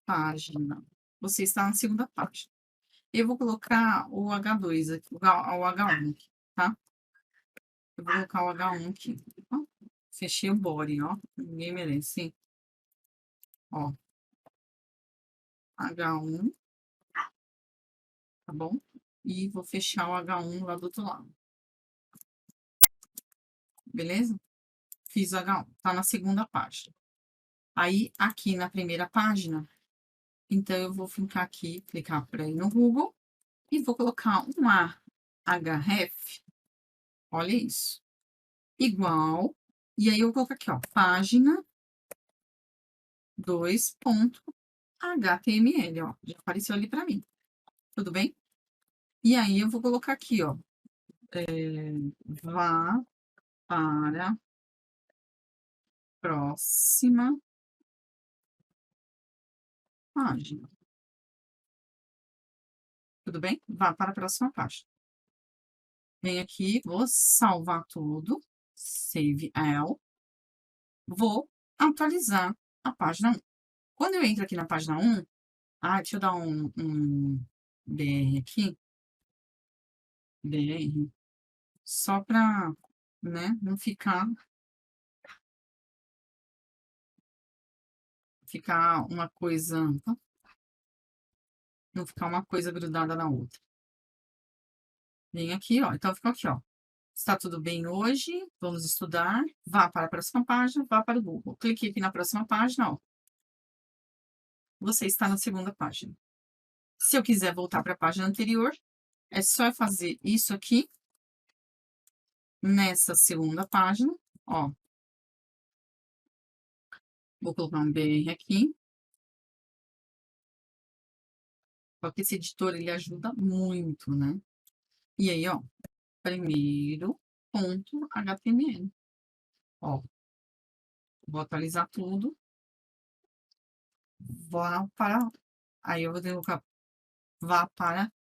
página. Você está na segunda página. Eu vou colocar o H2 aqui, o H1 aqui, tá? Eu vou colocar o H1 aqui. Ó, fechei o body, ó. Ninguém merece, hein? Ó. H1, tá bom? E vou fechar o H1 lá do outro lado. Beleza? Fiz o H1, tá na segunda página. Aí, aqui na primeira página, então, eu vou ficar aqui, clicar para ir no Google, e vou colocar um ahref, olha isso, igual, e aí eu vou colocar aqui, ó, página 2.html, ó, já apareceu ali para mim, tudo bem? E aí, eu vou colocar aqui, ó, vá para próxima página. Tudo bem? Vá para a próxima página. Vem aqui, vou salvar tudo, save all, vou atualizar a página 1. Quando eu entro aqui na página 1, deixa eu dar um BR aqui, BR, só para, né, não ficar uma coisa, não ficar uma coisa grudada na outra. Vem aqui, ó, então ficou aqui, ó. Está tudo bem hoje? Vamos estudar. Vá para a próxima página, vá para o Google. Clique aqui na próxima página, ó. Você está na segunda página. Se eu quiser voltar para a página anterior, é só eu fazer isso aqui, nessa segunda página, ó. Vou colocar um BR aqui. Porque esse editor, ele ajuda muito, né? E aí, ó, primeiro ponto HTML. Ó, vou atualizar tudo. Vá para... Aí eu vou colocar, vá para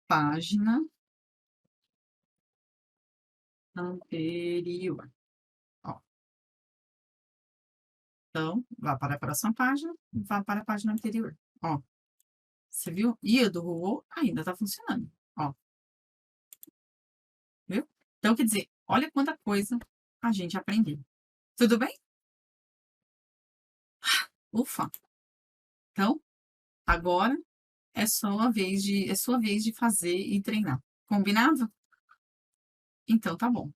página anterior. Ó. Então, vá para a próxima página, vá para a página anterior. Ó, você viu? E a do Google ainda tá funcionando. Ó, viu? Então, quer dizer, olha quanta coisa a gente aprendeu. Tudo bem? Ufa! Então, agora é sua vez de fazer e treinar. Combinado? Então, tá bom.